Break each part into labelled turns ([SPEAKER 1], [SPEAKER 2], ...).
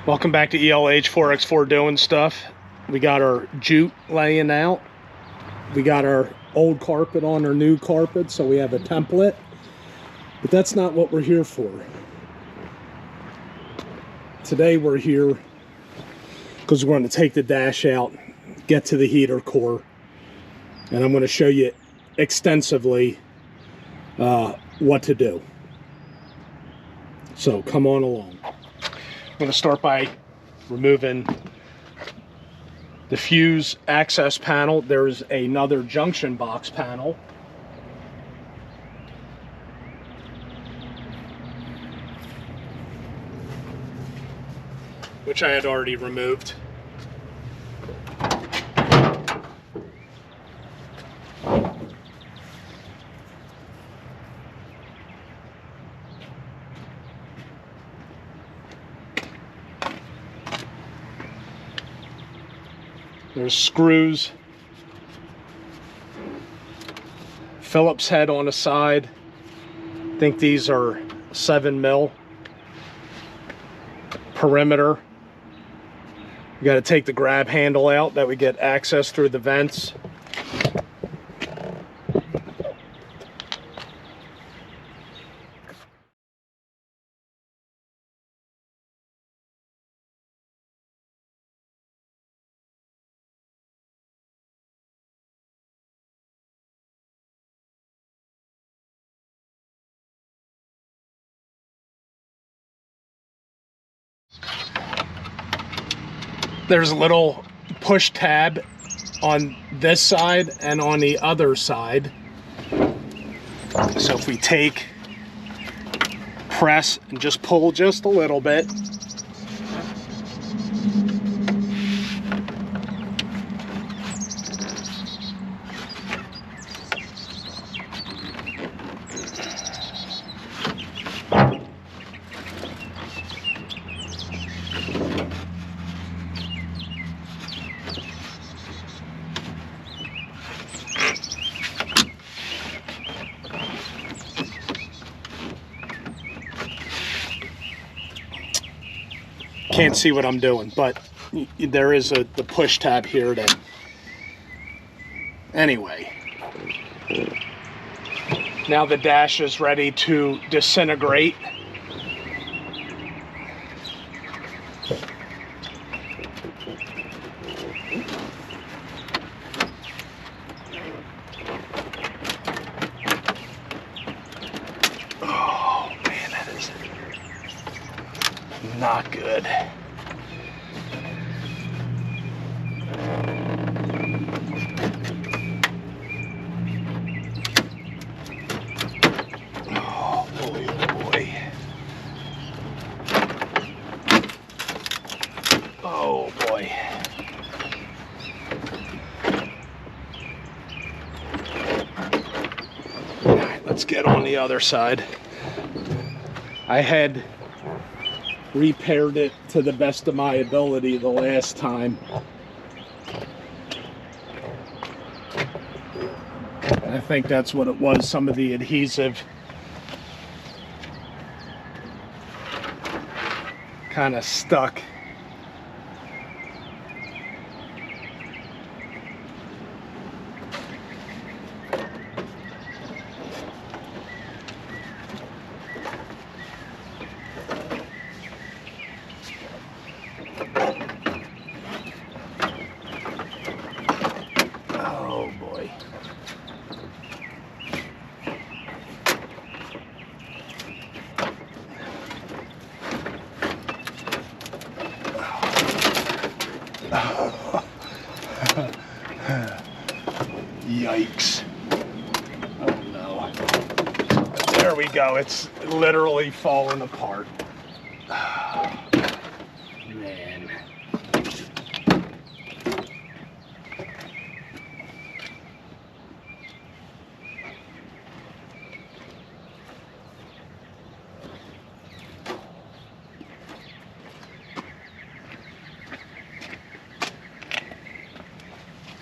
[SPEAKER 1] Welcome back to ELH 4x4 doing stuff. We got our jute laying out. We got our old carpet on our new carpet, so we have a template. But that's not what we're here for. Today we're here because we're going to take the dash out, get to the heater core, and I'm going to show you extensively what to do. So come on along. I'm going to start by removing the fuse access panel. There's another junction box panel. Which I had already removed. There's screws, Phillips head on the side. I think these are 7 mil. Perimeter. You got to take the grab handle out that we get access through the vents. There's a little push tab on this side and on the other side. So if we take, press, and just pull just a little bit, can't see what I'm doing, but there is the push tab here that, anyway. Now the dash is ready to disintegrate. Oh man, that is not good. Oh boy, oh boy. Oh boy. All right, let's get on the other side. I had repaired it to the best of my ability the last time. I think that's what it was, some of the adhesive kind of stuck. Oh boy. Yikes. Oh no. There we go. It's literally falling apart. Man.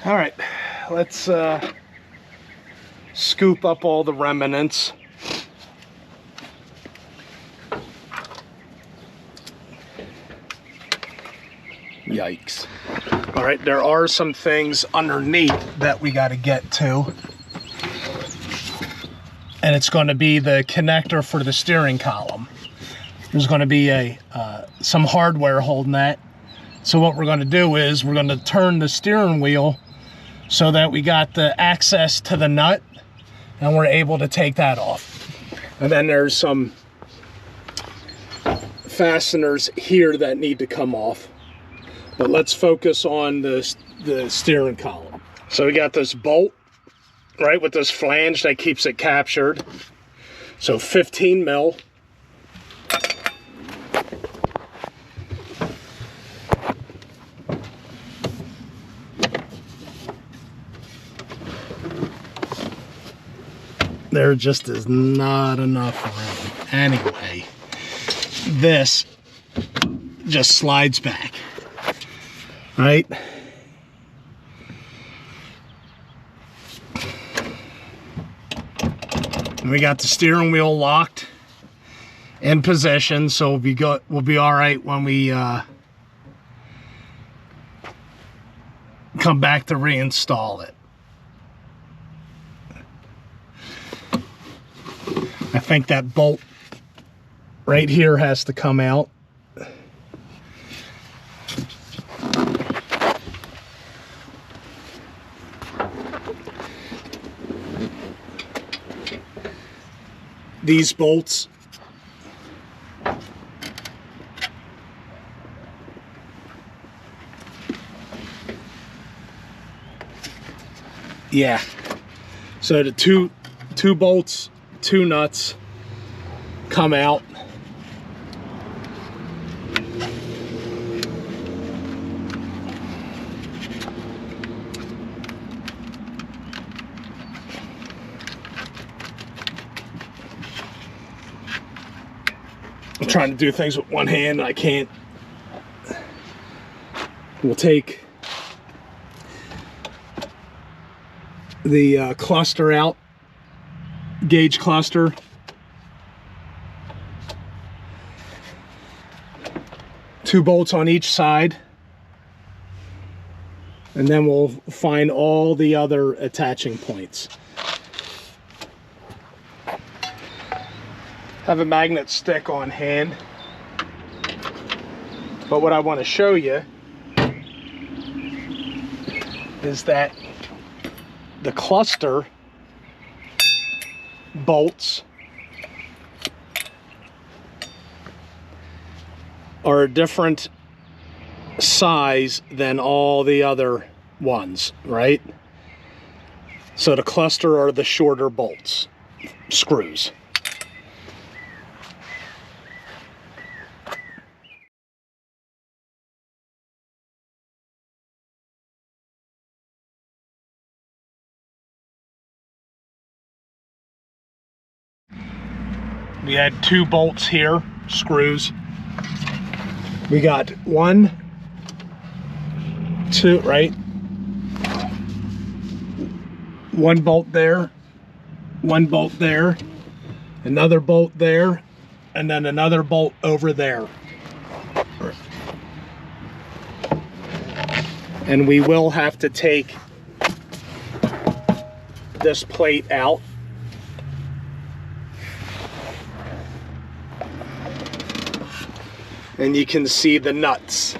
[SPEAKER 1] All right, let's scoop up all the remnants. Yikes. All right, there are some things underneath that we got to get to. And it's going to be the connector for the steering column. There's going to be some hardware holding that. So what we're going to do is we're going to turn the steering wheel so that we got the access to the nut and we're able to take that off. And then there's some fasteners here that need to come off. But let's focus on the steering column. So we got this bolt, right, with this flange that keeps it captured. So 15 mil. There just is not enough room. Anyway, this just slides back, right? And we got the steering wheel locked in position, so we'll be all right when we come back to reinstall it. I think that bolt right here has to come out. These bolts so the two bolts, two nuts come out. I'm trying to do things with one hand, I can't. We'll take the cluster out, gauge cluster. Two bolts on each side. And then we'll find all the other attaching points. Have a magnet stick on hand. But what I want to show you is that the cluster bolts are a different size than all the other ones, right? So the cluster are the shorter bolts, screws. We had two bolts here, screws. We got one, two, right? One bolt there, one bolt there, another bolt there, and then another bolt over there. And we will have to take this plate out. And you can see the nuts.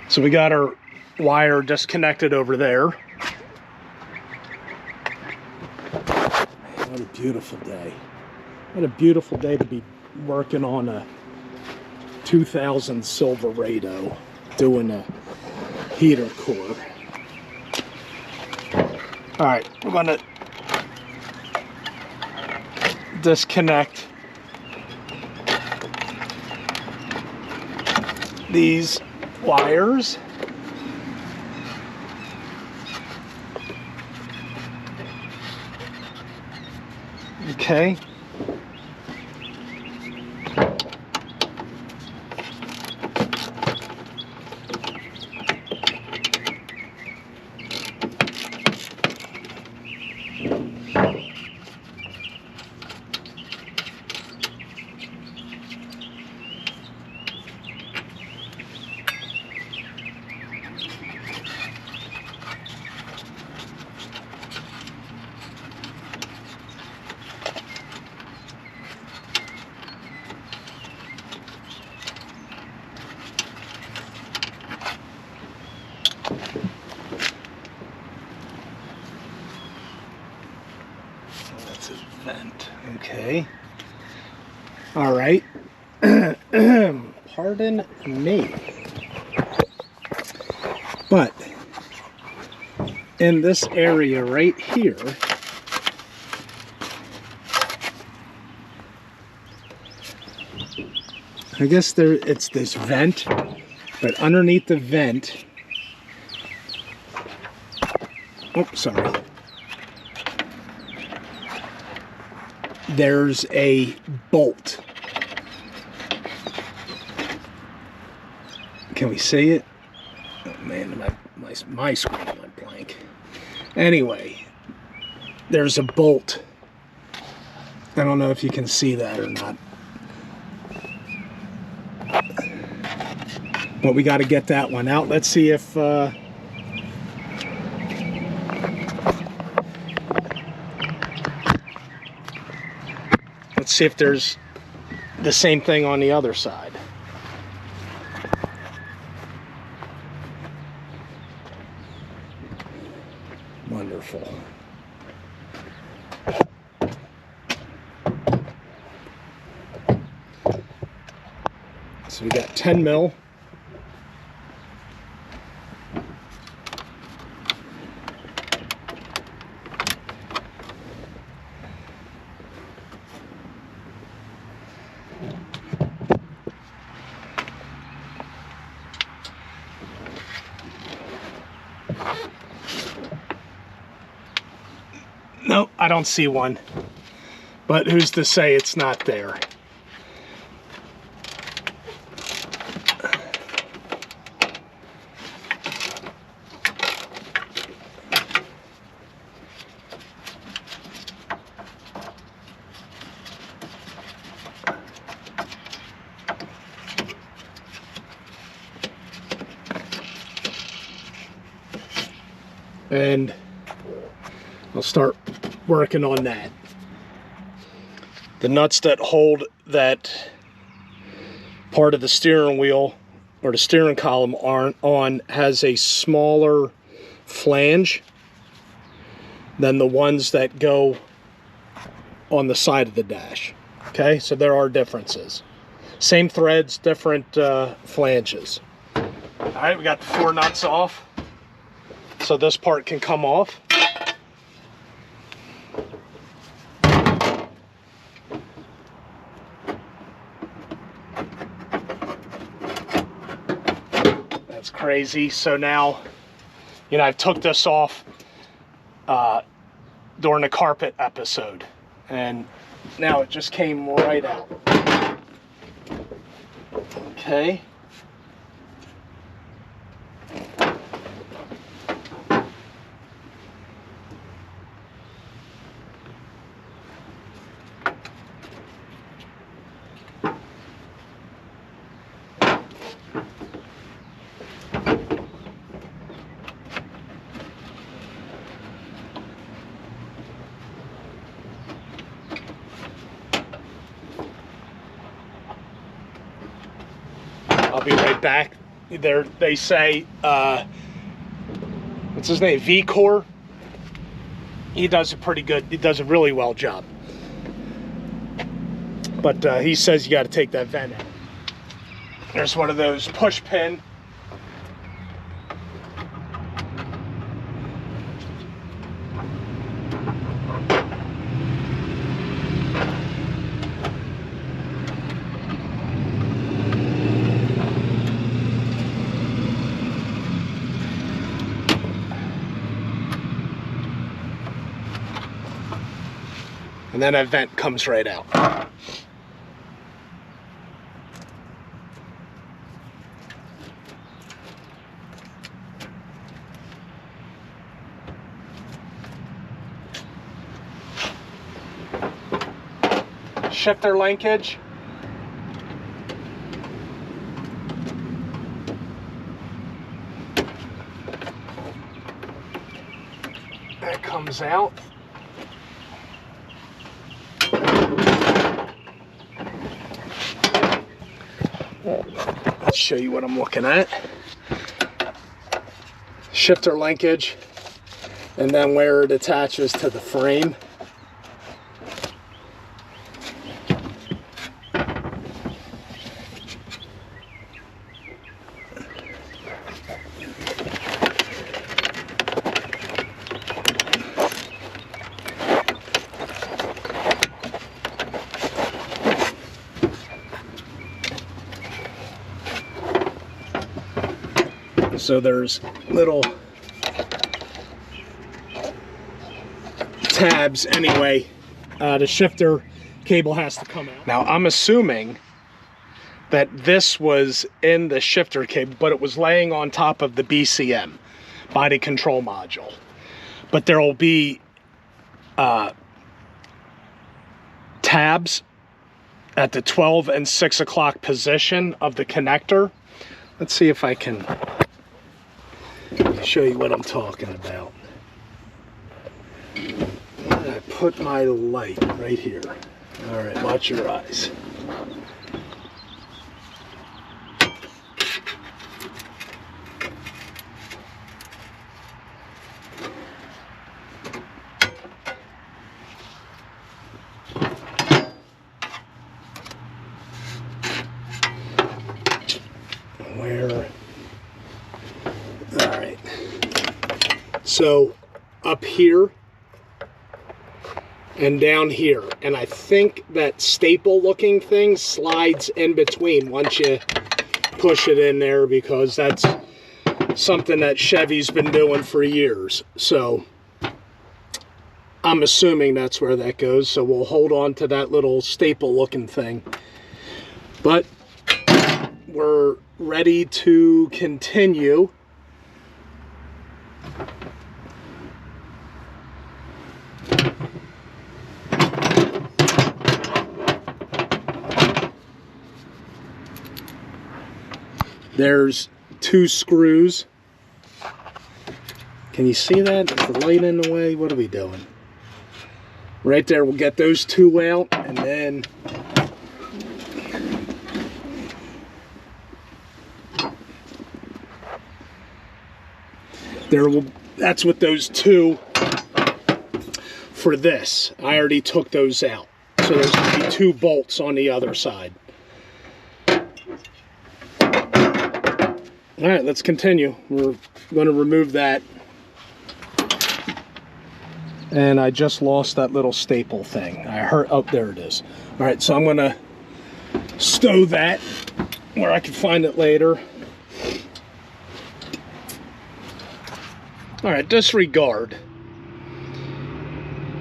[SPEAKER 1] So we got our wire disconnected over there. What a beautiful day. What a beautiful day to be working on a 2000 Silverado, doing a heater core. All right, we're gonna disconnect these wires. Okay. It's a vent. Okay. All right. Pardon me. But in this area right here, I guess it's this vent, but underneath the vent, oops, sorry, there's a bolt. Can we see it? Oh man, my screen went blank. Anyway, there's a bolt. I don't know if you can see that or not. But we got to get that one out. Let's see if let's see if there's the same thing on the other side. Wonderful. So we got 10 mil. No, I don't see one, but who's to say it's not there? And I'll start working on that. The nuts that hold that part of the steering wheel or the steering column aren't on has a smaller flange than the ones that go on the side of the dash. Okay, so there are differences. Same threads, different flanges. All right, we got the 4 nuts off. So this part can come off. That's crazy. So now, you know, I took this off during the carpet episode, and now it just came right out. Okay. I'll be right back. There, they say, what's his name? V-Core. He does a pretty good, he does a really well job. But he says you got to take that vent out. There's one of those push pin. And then that vent comes right out. Shifter linkage. That comes out. Let's show you what I'm looking at. Shifter linkage, and then where it attaches to the frame. So there's little tabs anyway. The shifter cable has to come out. Now I'm assuming that this was in the shifter cable, but it was laying on top of the BCM, body control module. But there will be tabs at the 12 and 6 o'clock position of the connector. Let's see if I can show you what I'm talking about. I put my light right here. All right, watch your eyes. All right. So up here and down here, and I think that staple looking thing slides in between once you push it in there, because that's something that Chevy's been doing for years. So I'm assuming that's where that goes. So we'll hold on to that little staple looking thing. But we're ready to continue. There's 2 screws. Can you see that? Is the light in the way? What are we doing? Right there, we'll get those 2 out, and then that's what those 2 for this. I already took those out. So there's going to be 2 bolts on the other side. All right, let's continue. We're going to remove that. And I just lost that little staple thing. I heard, oh, there it is. All right, so I'm going to stow that where I can find it later. All right, disregard.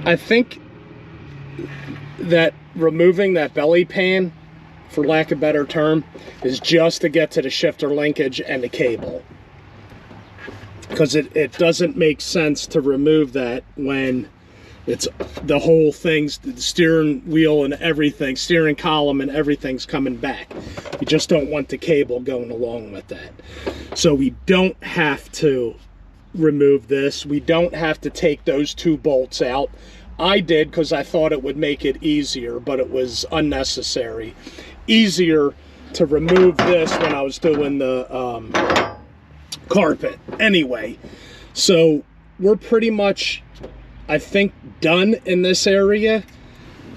[SPEAKER 1] I think that removing that belly pan, for lack of a better term, is just to get to the shifter linkage and the cable. Because it doesn't make sense to remove that when it's the whole thing's, the steering wheel and everything, steering column and everything's coming back. You just don't want the cable going along with that. So we don't have to remove this. We don't have to take those 2 bolts out. I did because I thought it would make it easier, but it was unnecessary. Easier to remove this when I was doing the carpet. Anyway, so we're pretty much, I think, done in this area.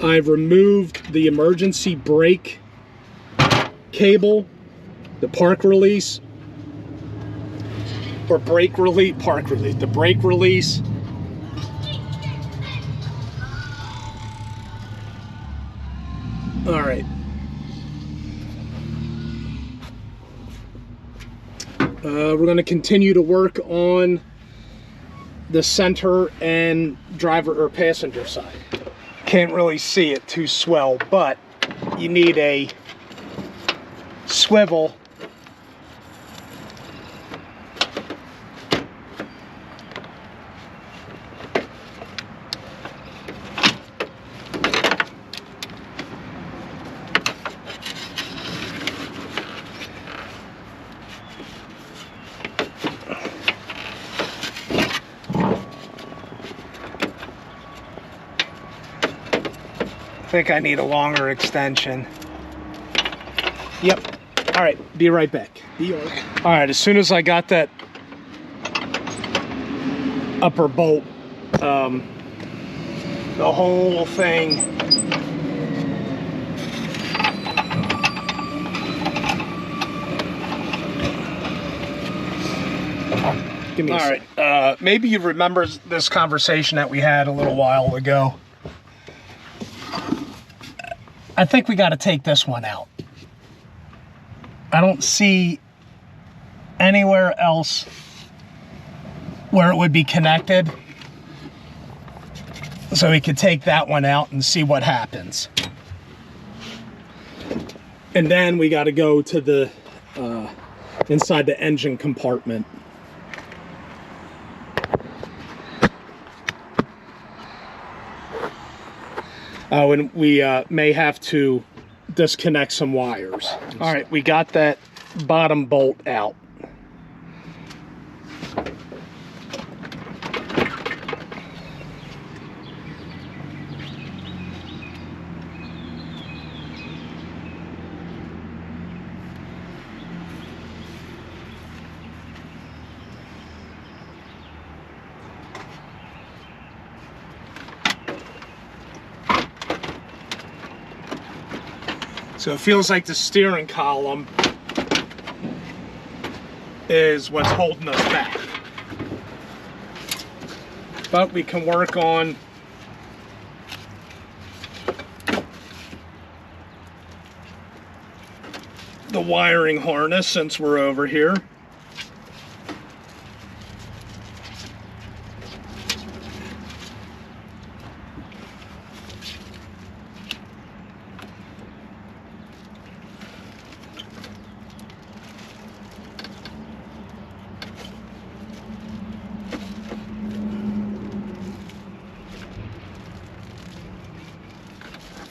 [SPEAKER 1] I've removed the emergency brake cable, the park release, or brake release, park release, the brake release. All right. We're going to continue to work on the center and driver or passenger side. Can't really see it too swell, but you need a swivel I think I need a longer extension. Yep. All right, be right back. All right, as soon as I got that upper bolt, the whole thing give me a second. All right, maybe you remember this conversation that we had a little while ago. I think we got to take this one out. I don't see anywhere else where it would be connected, so we could take that one out and see what happens. And then we got to go to the inside the engine compartment. Oh, and we may have to disconnect some wires. All right, we got that bottom bolt out. So it feels like the steering column is what's holding us back. But we can work on the wiring harness since we're over here.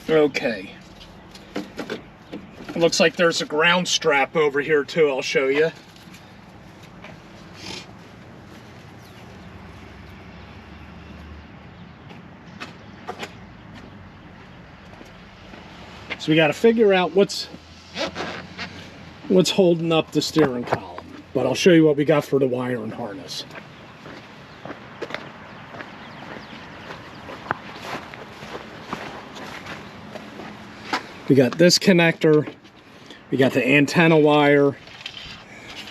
[SPEAKER 1] Okay. It looks like there's a ground strap over here too, I'll show you. So we got to figure out what's holding up the steering column. But I'll show you what we got for the wiring harness. We got this connector, we got the antenna wire,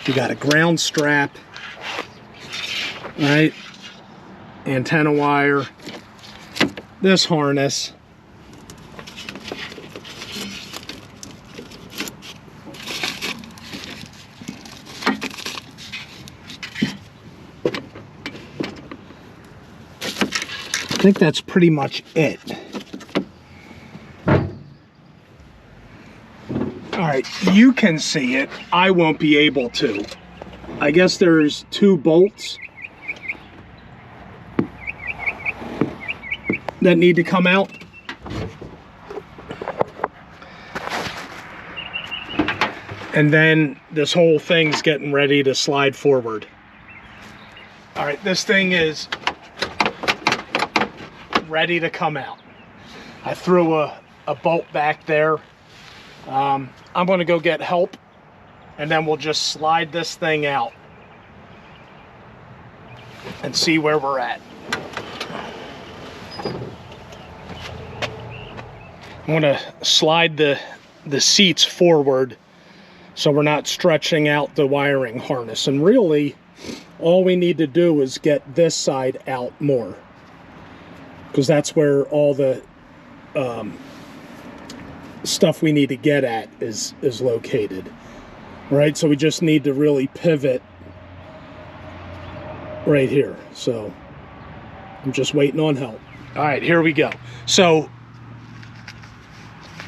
[SPEAKER 1] we got a ground strap, right? Antenna wire, this harness, I think that's pretty much it. All right, you can see it. I won't be able to. I guess there's 2 bolts that need to come out. And then this whole thing's getting ready to slide forward. All right, this thing is ready to come out. I threw a bolt back there. I'm going to go get help, and then we'll just slide this thing out and see where we're at. I'm going to slide the seats forward so we're not stretching out the wiring harness. And really, all we need to do is get this side out more, because that's where all the stuff we need to get at is located. Right, so we just need to really pivot right here. So I'm just waiting on help. All right, here we go. So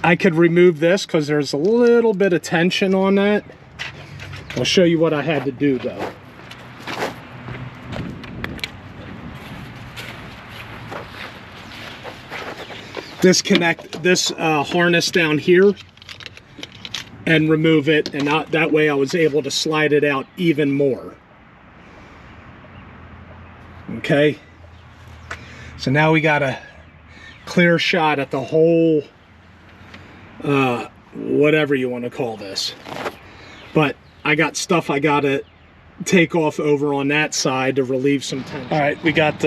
[SPEAKER 1] I could remove this because there's a little bit of tension on that. I'll show you what I had to do though. Disconnect this harness down here and remove it, and that way I was able to slide it out even more. Okay, so now we got a clear shot at the whole whatever you want to call this, but I got stuff I gotta take off over on that side to relieve some tension. All right, we got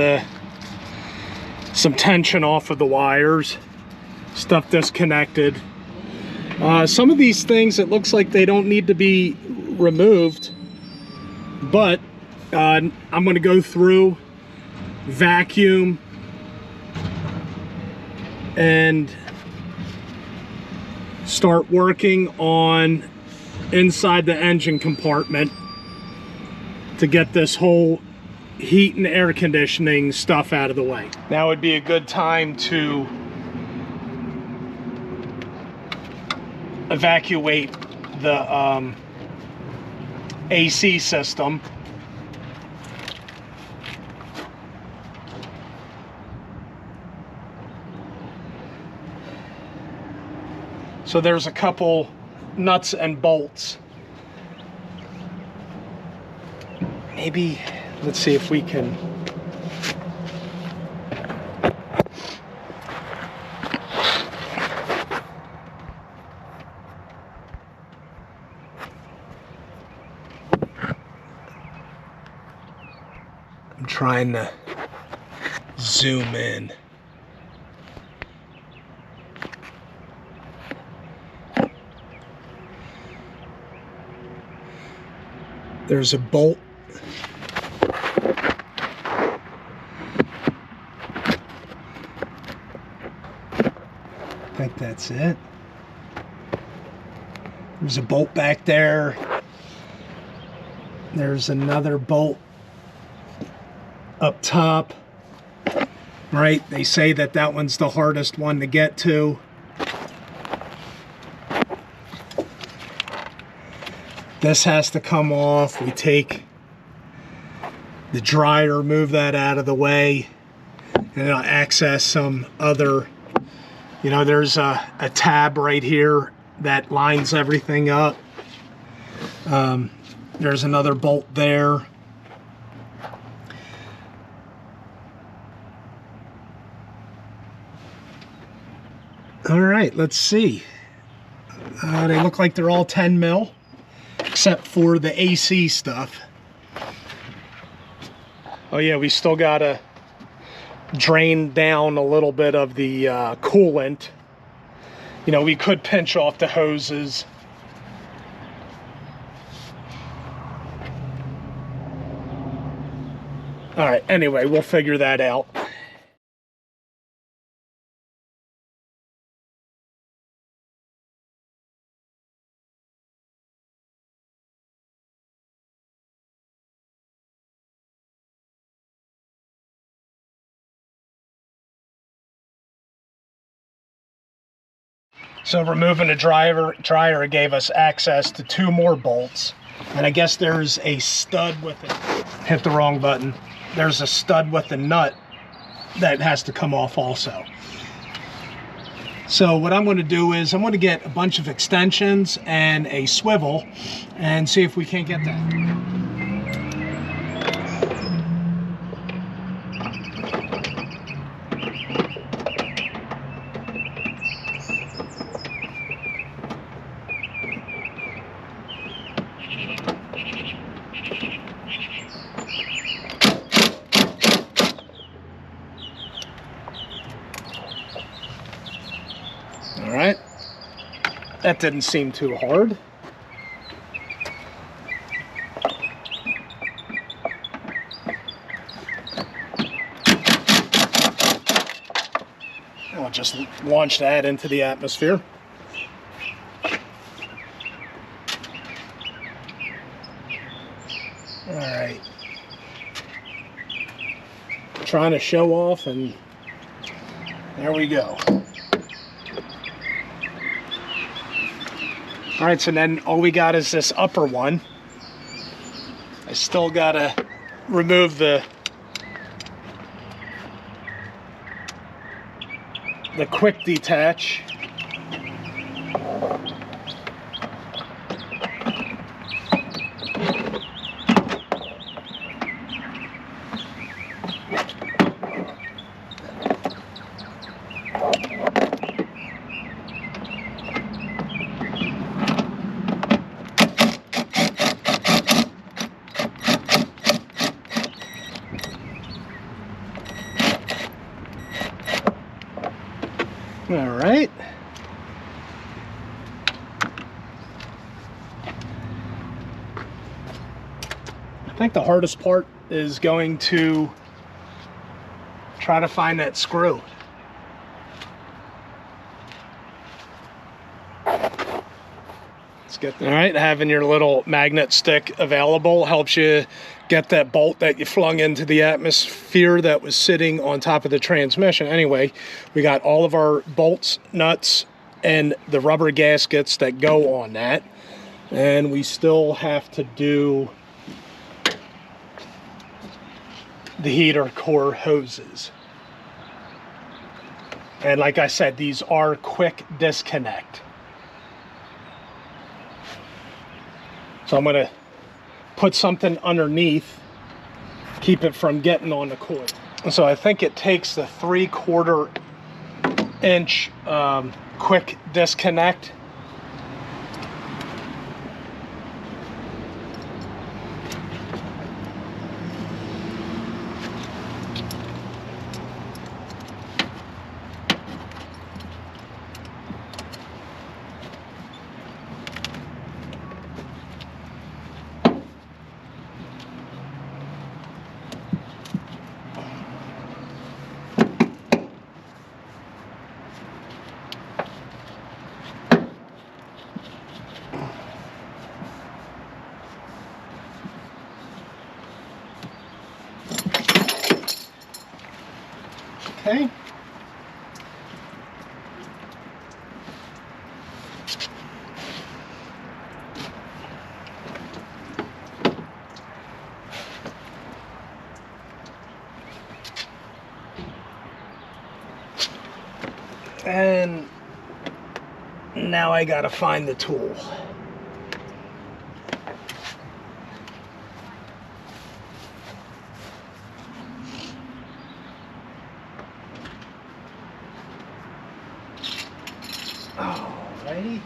[SPEAKER 1] some tension off of the wires, stuff disconnected. Some of these things, it looks like they don't need to be removed, but I'm going to go through, vacuum, and start working on inside the engine compartment to get this whole heat and air conditioning stuff out of the way. Now would be a good time to evacuate the AC system. So there's a couple nuts and bolts. Maybe, let's see if we can. I'm trying to zoom in. There's a bolt. I think that's it. There's a bolt back there. There's another bolt up top. Right, they say that that one's the hardest one to get to. This has to come off. We take the dryer, move that out of the way, and I'll access some other, you know, there's a tab right here that lines everything up. There's another bolt there. All right, let's see. They look like they're all 10 mil. Except for the AC stuff. Oh yeah, we still gotta drain down a little bit of the coolant. You know, we could pinch off the hoses. All right, anyway, we'll figure that out. So removing the dryer gave us access to 2 more bolts. And I guess there's a stud with it. Hit the wrong button. There's a stud with a nut that has to come off also. So what I'm going to do is I'm going to get a bunch of extensions and a swivel and see if we can't get that. All right, that didn't seem too hard. I'll just launch that into the atmosphere. All right, trying to show off, and there we go. All right, so then all we got is this upper one. I still gotta remove the quick detach. All right. I think the hardest part is going to try to find that screw. It's get that. All right, having your little magnet stick available helps you get that bolt that you flung into the atmosphere that was sitting on top of the transmission. Anyway, we got all of our bolts, nuts, and the rubber gaskets that go on that. And we still have to do the heater core hoses. And like I said, these are quick disconnect. So I'm gonna put something underneath, keep it from getting on the coil. So I think it takes the 3/4 inch quick disconnect. Okay. And now I gotta find the tool. Alrighty.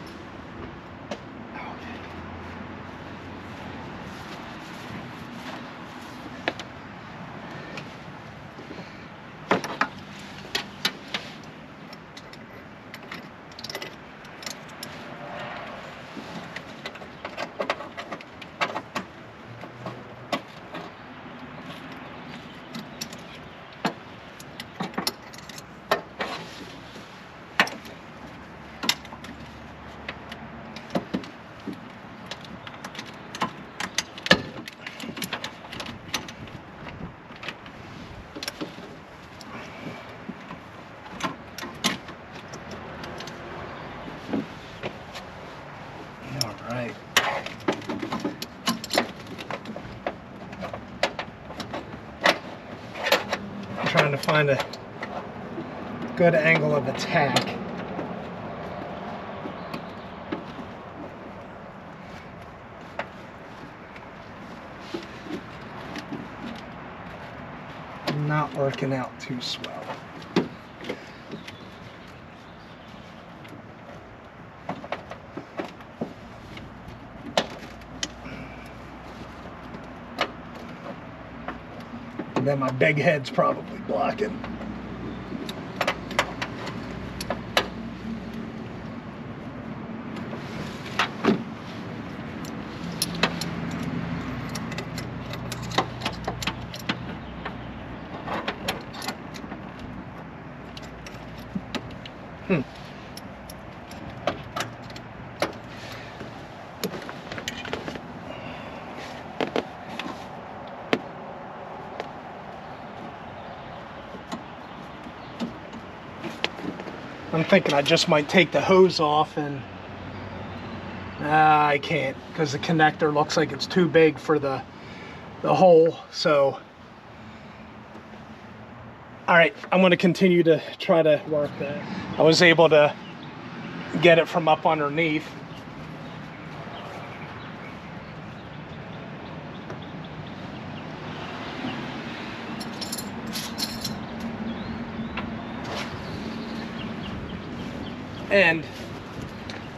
[SPEAKER 1] Alright. I'm trying to find a good angle of attack. Not working out too swell. And then my big head's probably blocking. I'm thinking I just might take the hose off, and I can't because the connector looks like it's too big for the hole. So all right, I'm going to continue to try to work that. I was able to get it from up underneath. And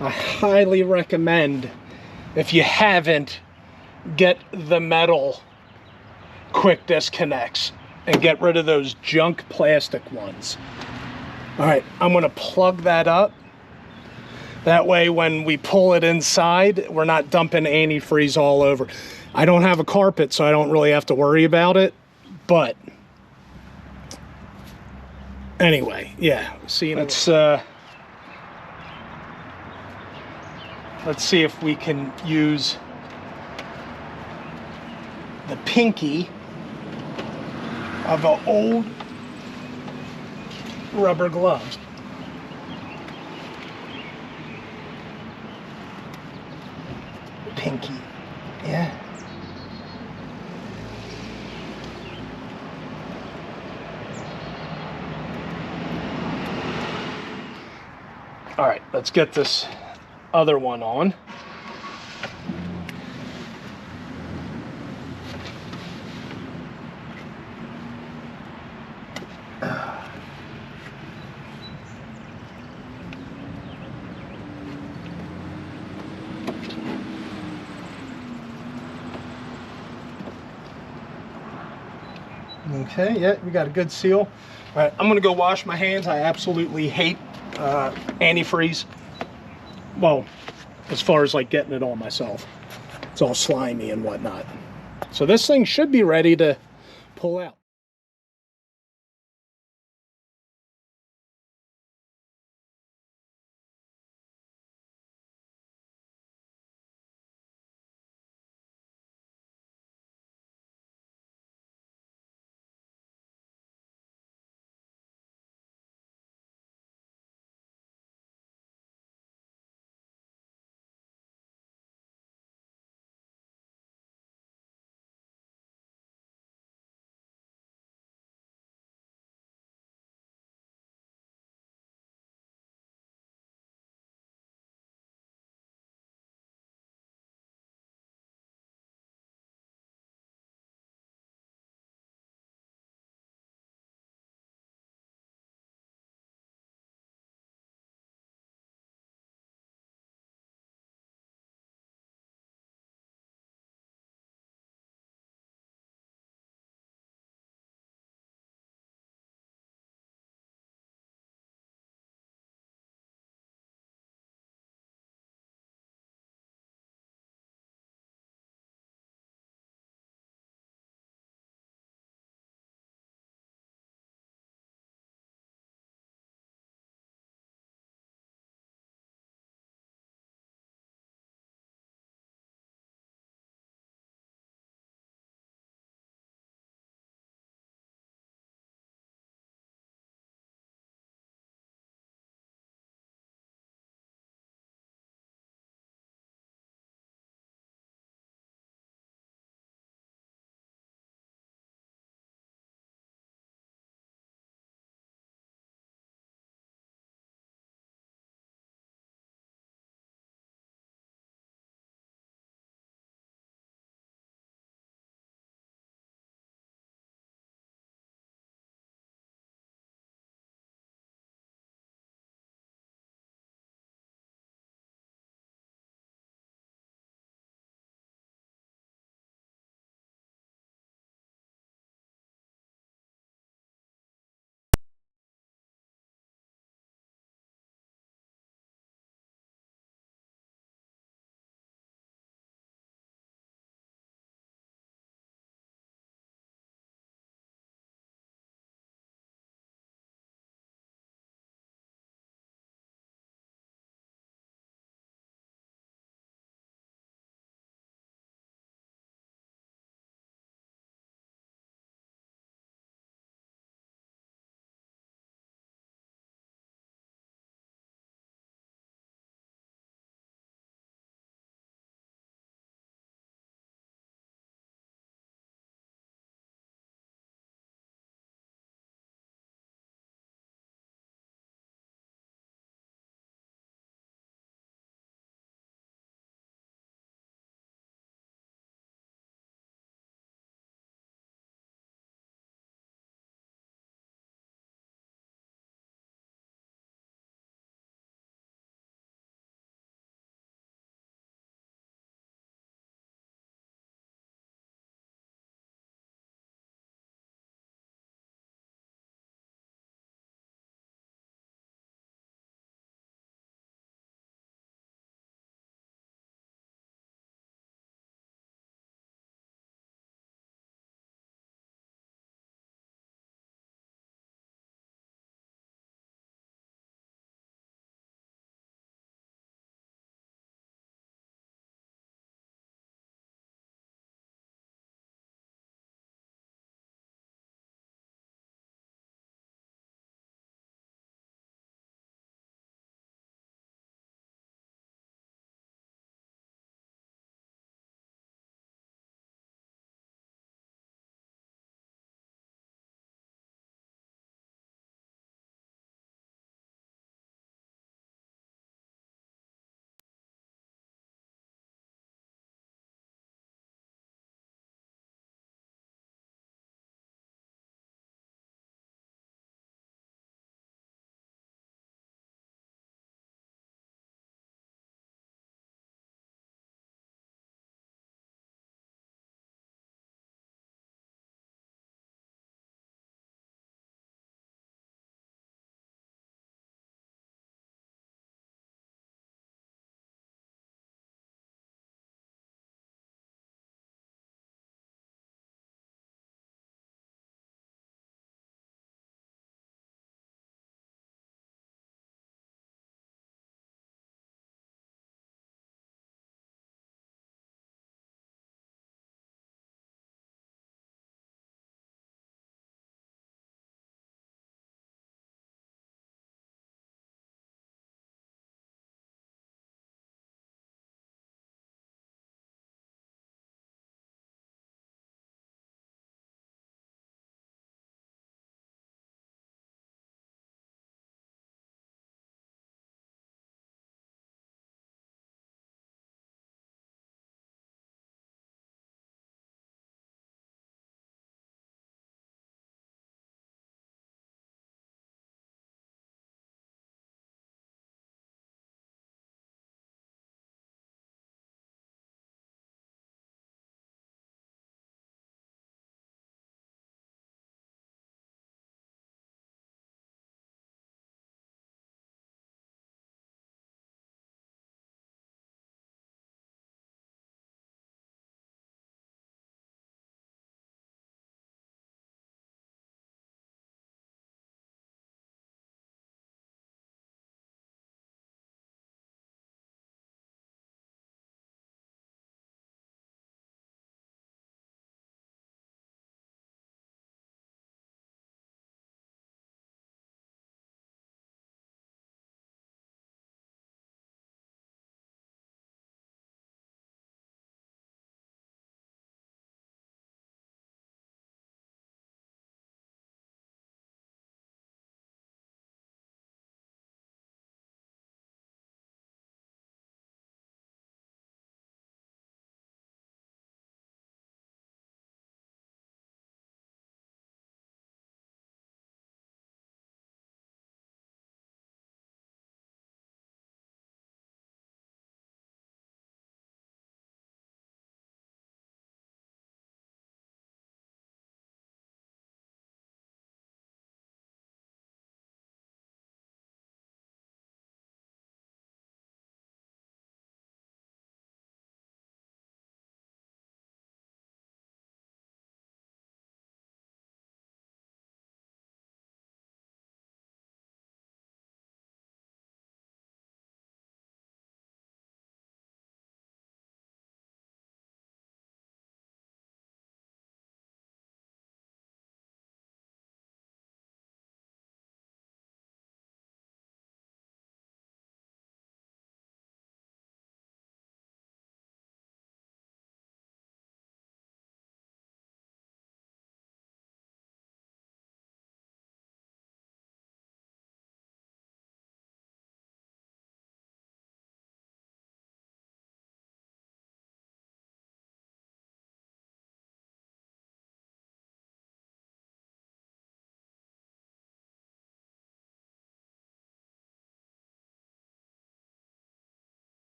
[SPEAKER 1] I highly recommend, if you haven't, get the metal quick disconnects and get rid of those junk plastic ones. All right, I'm going to plug that up. That way when we pull it inside, we're not dumping antifreeze all over. I don't have a carpet, so I don't really have to worry about it. But anyway, yeah, see, let's let's see if we can use the pinky of an old rubber glove. Pinky, yeah. All right, let's get this other one on. Okay, yeah, we got a good seal. All right, I'm gonna go wash my hands. I absolutely hate antifreeze. Well, as far as like getting it on myself. It's all slimy and whatnot. So this thing should be ready to pull out.